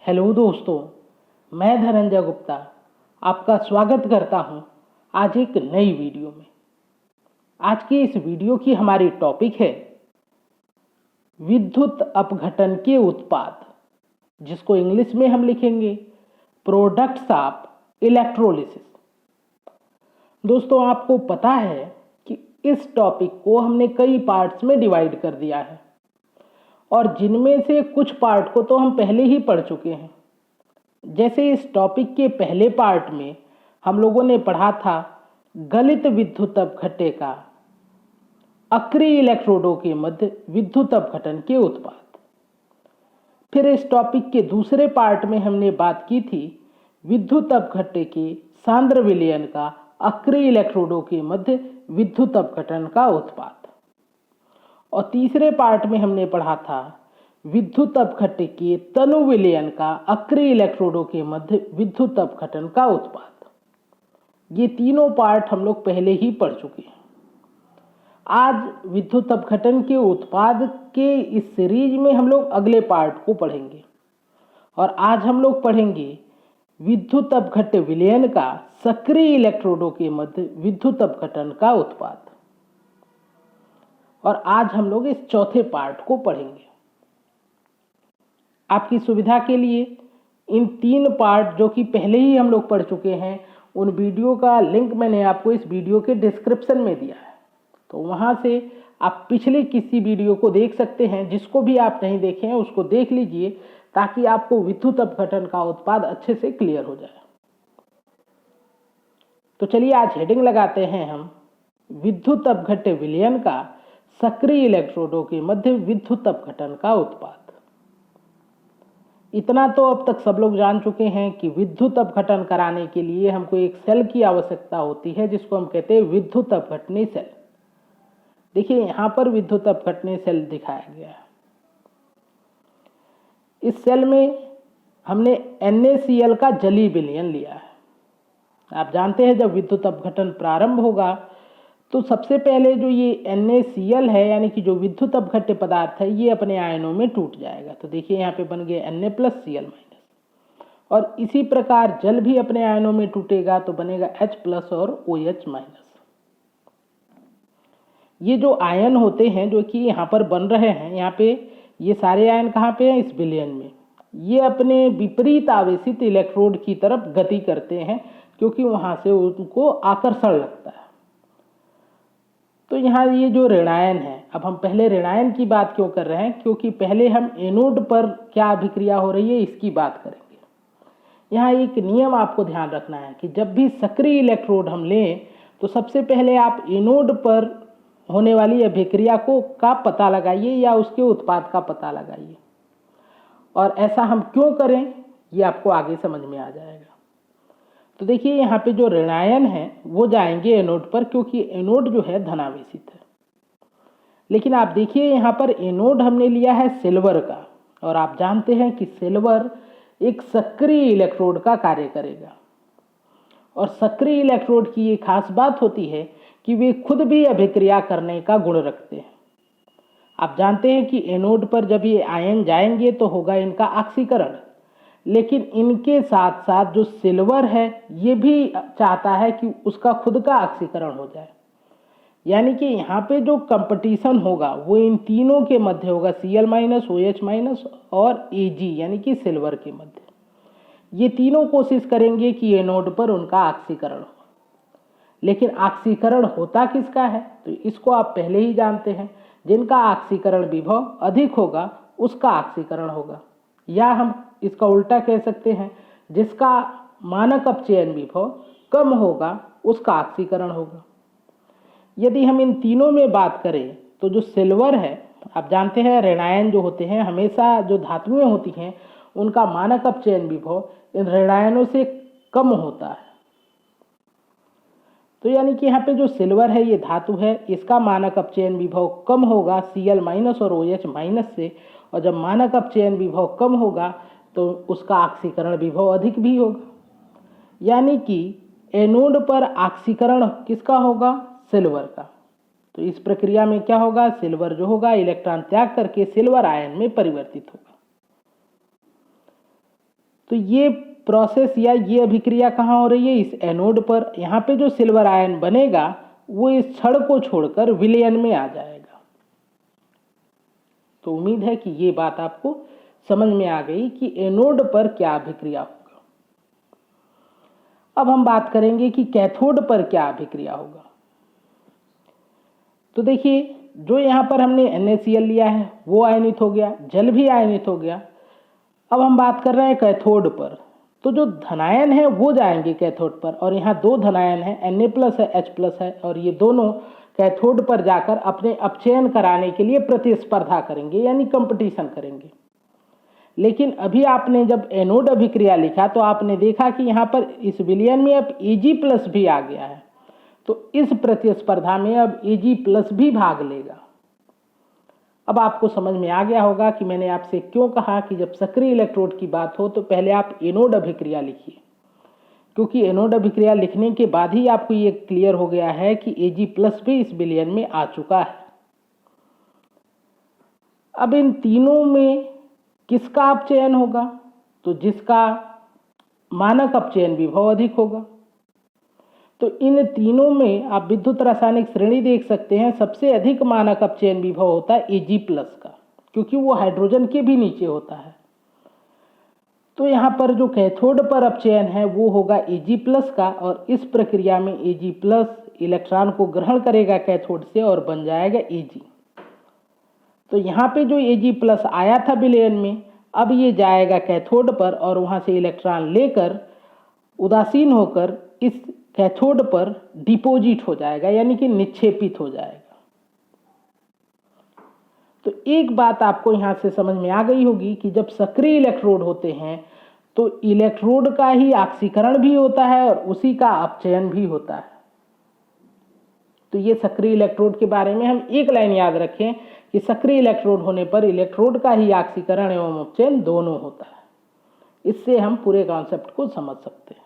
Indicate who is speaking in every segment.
Speaker 1: Hello दोस्तों, मैं धनंजय गुप्ता आपका स्वागत करता हूं आज एक नई वीडियो में। आज की इस वीडियो की हमारी टॉपिक है विद्युत अपघटन के उत्पाद, जिसको इंग्लिश में हम लिखेंगे प्रोडक्ट्स ऑफ इलेक्ट्रोलिसिस। दोस्तों, आपको पता है कि इस टॉपिक को हमने कई पार्ट्स में डिवाइड कर दिया है और जिनमें से कुछ पार्ट को तो हम पहले ही पढ़ चुके हैं। जैसे इस टॉपिक के पहले पार्ट में हम लोगों ने पढ़ा था गलित विद्युत अपघट्य का अक्रिय इलेक्ट्रोडों के मध्य विद्युत अपघटन के उत्पाद। फिर इस टॉपिक के दूसरे पार्ट में हमने बात की थी विद्युत अपघट्य के सांद्र विलयन का अक्रिय इलेक्ट्रोडों के मध्य विद्युत अपघटन का उत्पाद। और तीसरे पार्ट में हमने पढ़ा था विद्युत अपघट्य के तनु विलयन का अक्रिय इलेक्ट्रोडों के मध्य विद्युत अपघटन का उत्पाद। ये तीनों पार्ट हम लोग पहले ही पढ़ चुके हैं। आज विद्युत अपघटन के उत्पाद के इस सीरीज में हम लोग अगले पार्ट को पढ़ेंगे और आज हम लोग पढ़ेंगे विद्युत अपघट्य विलयन का सक्रिय इलेक्ट्रोडों के मध्य विद्युत अपघटन का उत्पाद। और आज हम लोग इस चौथे पार्ट को पढ़ेंगे। आपकी सुविधा के लिए इन तीन पार्ट जो कि पहले ही हम लोग पढ़ चुके हैं, उन वीडियो का लिंक मैंने आपको इस वीडियो के डिस्क्रिप्शन में दिया है, तो वहां से आप पिछले किसी वीडियो को देख सकते हैं। जिसको भी आप नहीं देखे हैं उसको देख लीजिए ताकि आपको विद्युत अपघटन का उत्पाद अच्छे से क्लियर हो जाए। तो चलिए आज हेडिंग लगाते हैं हम विद्युत अपघट्य विलयन का सक्रिय इलेक्ट्रोडों के मध्य विद्युत अपघटन का उत्पाद। इतना तो अब तक सब लोग जान चुके हैं कि विद्युत अपघटन कराने के लिए हमको एक सेल की आवश्यकता होती है, जिसको हम कहते हैं विद्युत अपघटनी सेल। देखिए यहां पर विद्युत अपघटनी सेल दिखाया गया है। इस सेल में हमने NaCl का जलीय विलयन लिया है। आप जानते हैं जब विद्युत अपघटन प्रारंभ होगा तो सबसे पहले जो ये NaCl है, यानी कि जो विद्युत अपघट्य पदार्थ है, ये अपने आयनों में टूट जाएगा। तो देखिए यहाँ पे बन गया Na+Cl-। और इसी प्रकार जल भी अपने आयनों में टूटेगा तो बनेगा H+ और OH-। ये जो आयन होते हैं जो कि यहाँ पर बन रहे हैं, यहाँ पे ये सारे आयन कहाँ पे हैं? इस विलयन में। ये अपने विपरीत आवेशित इलेक्ट्रोड की तरफ गति करते हैं क्योंकि वहां से उनको आकर्षण लगता है। तो यहाँ ये जो ऋणायन है, अब हम पहले ऋणायन की बात क्यों कर रहे हैं? क्योंकि पहले हम एनोड पर क्या अभिक्रिया हो रही है इसकी बात करेंगे। यहाँ एक नियम आपको ध्यान रखना है कि जब भी सक्रिय इलेक्ट्रोड हम लें तो सबसे पहले आप एनोड पर होने वाली अभिक्रिया का पता लगाइए या उसके उत्पाद का पता लगाइए। और ऐसा हम क्यों करें ये आपको आगे समझ में आ जाएगा। तो देखिए यहाँ पे जो ऋणायन है वो जाएंगे एनोड पर, क्योंकि एनोड जो है धनावेशित है। लेकिन आप देखिए यहाँ पर एनोड हमने लिया है सिल्वर का, और आप जानते हैं कि सिल्वर एक सक्रिय इलेक्ट्रोड का कार्य करेगा। और सक्रिय इलेक्ट्रोड की ये खास बात होती है कि वे खुद भी अभिक्रिया करने का गुण रखते हैं। आप जानते हैं कि एनोड पर जब ये आयन जाएंगे तो होगा इनका ऑक्सीकरण, लेकिन इनके साथ साथ जो सिल्वर है ये भी चाहता है कि उसका खुद का ऑक्सीकरण हो जाए। यानी कि यहाँ पे जो कंपटीशन होगा वो इन तीनों के मध्य होगा, Cl-, OH- और Ag यानी कि सिल्वर के मध्य। ये तीनों कोशिश करेंगे कि एनोड पर उनका ऑक्सीकरण हो। लेकिन ऑक्सीकरण होता किसका है? तो इसको आप पहले ही जानते हैं, जिनका ऑक्सीकरण विभव अधिक होगा उसका ऑक्सीकरण होगा, या हम इसका उल्टा कह सकते हैं जिसका मानक अपचयन विभव कम होगा उसका ऑक्सीकरण होगा। यदि हम इन तीनों में बात करें तो जो सिल्वर है, आप जानते हैं ऋणायन जो होते हैं हमेशा जो धातुएं होती हैं उनका मानक अपचयन विभव इन ऋणायनों से कम होता है। तो यानी कि यहाँ पे जो सिल्वर है ये धातु है, इसका मानक अपचयन विभव कम होगा Cl- और OH- से, और जब मानक अपचयन विभव कम होगा तो उसका ऑक्सीकरण विभव अधिक भी होगा। यानी कि एनोड पर ऑक्सीकरण किसका होगा? सिल्वर का। तो इस प्रक्रिया में क्या होगा? सिल्वर जो होगा इलेक्ट्रॉन त्याग करके सिल्वर आयन में परिवर्तित होगा। तो ये प्रोसेस या ये अभिक्रिया कहाँ हो रही है? इस एनोड पर। यहाँ पे जो सिल्वर आयन बनेगा वो इस छड़ को छोड़कर विलयन में आ जाएगा। तो उम्मीद है कि ये बात आपको समझ में आ गई कि एनोड पर क्या अभिक्रिया होगा। अब हम बात करेंगे कि कैथोड पर क्या अभिक्रिया होगा। तो देखिए, जो यहाँ पर हमने NaCl लिया है वो आयनित हो गया, जल भी आयनित हो गया। अब हम बात कर रहे हैं कैथोड पर। तो जो धनायन है वो जाएंगे कैथोड पर, और यहाँ दो धनायन है, Na+ है, H+ है, और ये दोनों कैथोड पर जाकर अपने अपचयन कराने के लिए प्रतिस्पर्धा करेंगे, यानी कंपटीशन करेंगे। लेकिन अभी आपने जब एनोड अभिक्रिया लिखा तो आपने देखा कि यहाँ पर इस विलयन में अब Ag+ भी आ गया है। तो इस प्रतिस्पर्धा में अब Ag+ भी भाग लेगा। अब आपको समझ में आ गया होगा कि मैंने आपसे क्यों कहा कि जब सक्रिय इलेक्ट्रोड की बात हो तो पहले आप एनोड अभिक्रिया लिखिए, क्योंकि एनोड अभिक्रिया लिखने के बाद ही आपको ये क्लियर हो गया है कि Ag+ भी इस विलयन में आ चुका है। अब इन तीनों में किसका अपचयन होगा? तो जिसका मानक अपचयन विभव अधिक होगा। तो इन तीनों में आप विद्युत रासायनिक श्रेणी देख सकते हैं, सबसे अधिक मानक अपचयन विभव होता है Ag+ का, क्योंकि वो हाइड्रोजन के भी नीचे होता है। तो यहाँ पर जो कैथोड पर अपचयन है वो होगा Ag+ का, और इस प्रक्रिया में Ag+ इलेक्ट्रॉन को ग्रहण करेगा कैथोड से और बन जाएगा Ag। तो यहाँ पे जो Ag+ आया था विलयन में, अब ये जाएगा कैथोड पर और वहाँ से इलेक्ट्रॉन लेकर उदासीन होकर इस कैथोड पर डिपोजिट हो जाएगा, यानी कि निक्षेपित हो जाएगा। तो एक बात आपको यहाँ से समझ में आ गई होगी कि जब सक्रिय इलेक्ट्रोड होते हैं तो इलेक्ट्रोड का ही ऑक्सीकरण भी होता है और उसी का अपचयन भी होता है। तो ये सक्रिय इलेक्ट्रोड के बारे में हम एक लाइन याद रखें कि सक्रिय इलेक्ट्रोड होने पर इलेक्ट्रोड का ही ऑक्सीकरण एवं अपचयन दोनों होता है। इससे हम पूरे कॉन्सेप्ट को समझ सकते हैं।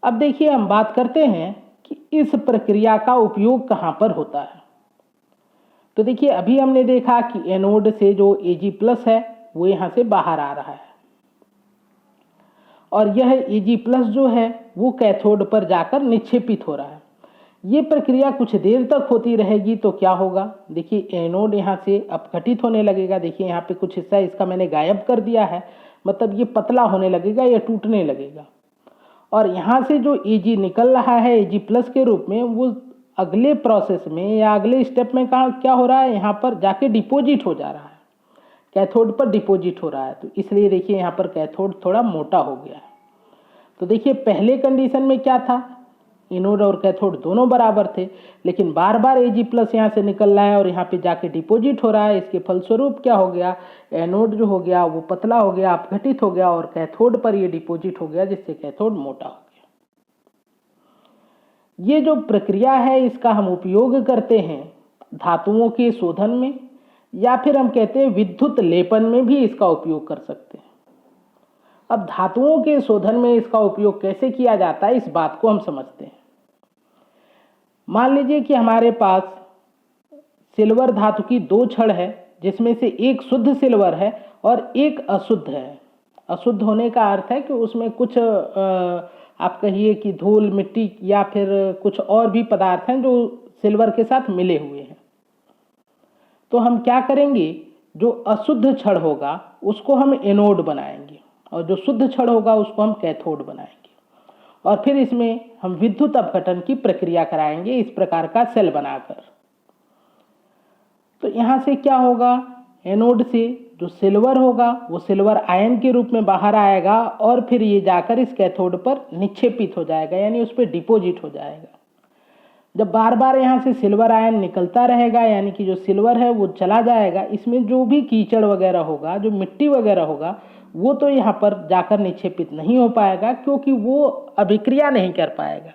Speaker 1: अब देखिए, हम बात करते हैं कि इस प्रक्रिया का उपयोग कहाँ पर होता है। तो देखिए, अभी हमने देखा कि एनोड से जो Ag+ है वो यहाँ से बाहर आ रहा है, और यह Ag+ जो है वो कैथोड पर जाकर निक्षेपित हो रहा है। ये प्रक्रिया कुछ देर तक होती रहेगी तो क्या होगा? देखिए, एनोड यहाँ से अपघटित होने लगेगा। देखिए, यहाँ पे कुछ हिस्सा इसका मैंने गायब कर दिया है, मतलब ये पतला होने लगेगा या टूटने लगेगा। और यहाँ से जो Ag निकल रहा है Ag+ के रूप में, वो अगले प्रोसेस में या अगले स्टेप में क्या हो रहा है? यहाँ पर जाके डिपोजिट हो जा रहा है, कैथोड पर डिपोजिट हो रहा है। तो इसलिए देखिए, यहाँ पर कैथोड थोड़ा मोटा हो गया है। तो देखिए, पहले कंडीशन में क्या था? एनोड और कैथोड दोनों बराबर थे, लेकिन बार बार Ag+ यहाँ से निकल रहा है और यहाँ पे जाके डिपोजिट हो रहा है। इसके फलस्वरूप क्या हो गया? एनोड जो हो गया वो पतला हो गया, अपघटित हो गया, और कैथोड पर ये डिपोजिट हो गया, जिससे कैथोड मोटा हो गया। ये जो प्रक्रिया है इसका हम उपयोग करते हैं धातुओं के शोधन में, या फिर हम कहते हैं विद्युत लेपन में भी इसका उपयोग कर सकते हैं। अब धातुओं के शोधन में इसका उपयोग कैसे किया जाता है, इस बात को हम समझते हैं। मान लीजिए कि हमारे पास सिल्वर धातु की दो छड़ है, जिसमें से एक शुद्ध सिल्वर है और एक अशुद्ध है। अशुद्ध होने का अर्थ है कि उसमें कुछ आप कहिए कि धूल, मिट्टी या फिर कुछ और भी पदार्थ हैं जो सिल्वर के साथ मिले हुए हैं। तो हम क्या करेंगे? जो अशुद्ध छड़ होगा उसको हम एनोड बनाएंगे, और जो शुद्ध छड़ होगा उसको हम कैथोड बनाएंगे, और फिर इसमें हम विद्युत अपघटन की प्रक्रिया कराएंगे, इस प्रकार का सेल बनाकर। तो यहाँ से क्या होगा? एनोड से जो सिल्वर होगा वो सिल्वर आयन के रूप में बाहर आएगा, और फिर ये जाकर इस कैथोड पर निक्षेपित हो जाएगा, यानी उस पर डिपोजिट हो जाएगा। जब बार बार यहाँ से सिल्वर आयन निकलता रहेगा, यानी कि जो सिल्वर है वो चला जाएगा, इसमें जो भी कीचड़ वगैरह होगा, जो मिट्टी वगैरह होगा, वो तो यहाँ पर जाकर निक्षेपित नहीं हो पाएगा, क्योंकि वो अभिक्रिया नहीं कर पाएगा।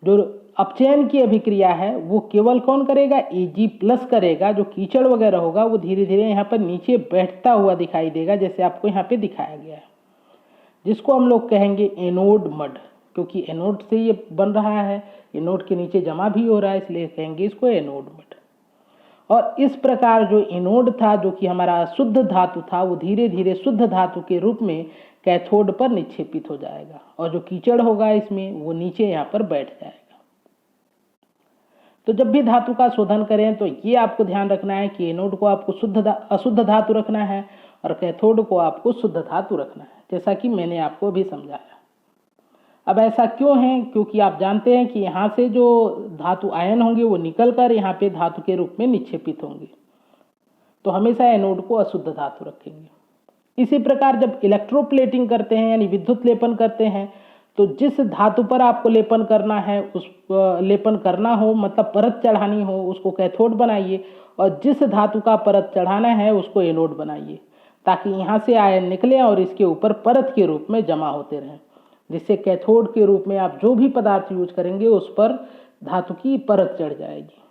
Speaker 1: जो अपचयन की अभिक्रिया है वो केवल कौन करेगा? Ag+ करेगा। जो कीचड़ वगैरह होगा वो धीरे धीरे यहाँ पर नीचे बैठता हुआ दिखाई देगा, जैसे आपको यहाँ पे दिखाया गया है, जिसको हम लोग कहेंगे एनोड मड, क्योंकि एनोड से ये बन रहा है, एनोड के नीचे जमा भी हो रहा है, इसलिए कहेंगे इसको एनोड मड। और इस प्रकार जो एनोड था, जो कि हमारा शुद्ध धातु था, वो धीरे धीरे शुद्ध धातु के रूप में कैथोड पर निक्षेपित हो जाएगा और जो कीचड़ होगा इसमें वो नीचे यहाँ पर बैठ जाएगा। तो जब भी धातु का शोधन करें तो ये आपको ध्यान रखना है कि एनोड को आपको अशुद्ध धातु रखना है और कैथोड को आपको शुद्ध धातु रखना है, जैसा कि मैंने आपको अभी समझाया। अब ऐसा क्यों है? क्योंकि आप जानते हैं कि यहाँ से जो धातु आयन होंगे वो निकल कर यहाँ पे धातु के रूप में निक्षेपित होंगे, तो हमेशा एनोड को अशुद्ध धातु रखेंगे। इसी प्रकार जब इलेक्ट्रोप्लेटिंग करते हैं यानी विद्युत लेपन करते हैं, तो जिस धातु पर आपको लेपन करना है, उस लेपन करना हो मतलब परत चढ़ानी हो, उसको कैथोड बनाइए और जिस धातु का परत चढ़ाना है उसको एनोड बनाइए, ताकि यहाँ से आयन निकले और इसके ऊपर परत के रूप में जमा होते रहें, जिससे कैथोड के रूप में आप जो भी पदार्थ यूज करेंगे उस पर धातु की परत चढ़ जाएगी।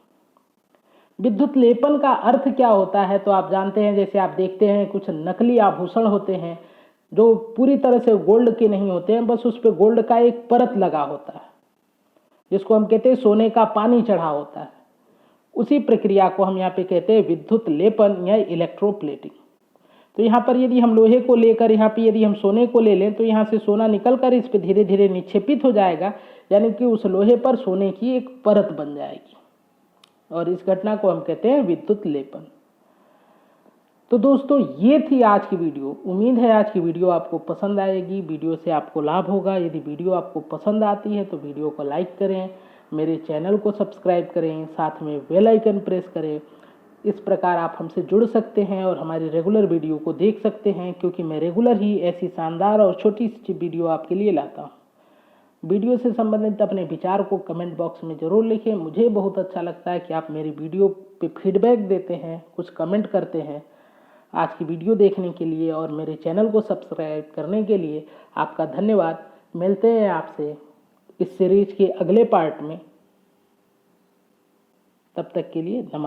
Speaker 1: विद्युत लेपन का अर्थ क्या होता है? तो आप जानते हैं, जैसे आप देखते हैं कुछ नकली आभूषण होते हैं जो पूरी तरह से गोल्ड के नहीं होते हैं, बस उस पर गोल्ड का एक परत लगा होता है, जिसको हम कहते हैं सोने का पानी चढ़ा होता है। उसी प्रक्रिया को हम यहाँ पे कहते हैं विद्युत लेपन या इलेक्ट्रोप्लेटिंग। तो यहाँ पर यदि हम लोहे को लेकर यहाँ पे यदि हम सोने को ले लें तो यहाँ से सोना निकल कर इस पर धीरे धीरे निक्षेपित हो जाएगा, यानी कि उस लोहे पर सोने की एक परत बन जाएगी और इस घटना को हम कहते हैं विद्युत लेपन। तो दोस्तों ये थी आज की वीडियो। उम्मीद है आज की वीडियो आपको पसंद आएगी, वीडियो से आपको लाभ होगा। यदि वीडियो आपको पसंद आती है तो वीडियो को लाइक करें, मेरे चैनल को सब्सक्राइब करें, साथ में बेल आइकन प्रेस करें। इस प्रकार आप हमसे जुड़ सकते हैं और हमारी रेगुलर वीडियो को देख सकते हैं, क्योंकि मैं रेगुलर ही ऐसी शानदार और छोटी सी वीडियो आपके लिए लाता हूँ। वीडियो से संबंधित अपने विचार को कमेंट बॉक्स में ज़रूर लिखें। मुझे बहुत अच्छा लगता है कि आप मेरी वीडियो पे फीडबैक देते हैं, कुछ कमेंट करते हैं। आज की वीडियो देखने के लिए और मेरे चैनल को सब्सक्राइब करने के लिए आपका धन्यवाद। मिलते हैं आपसे इस सीरीज के अगले पार्ट में। तब तक के लिए नमस्कार।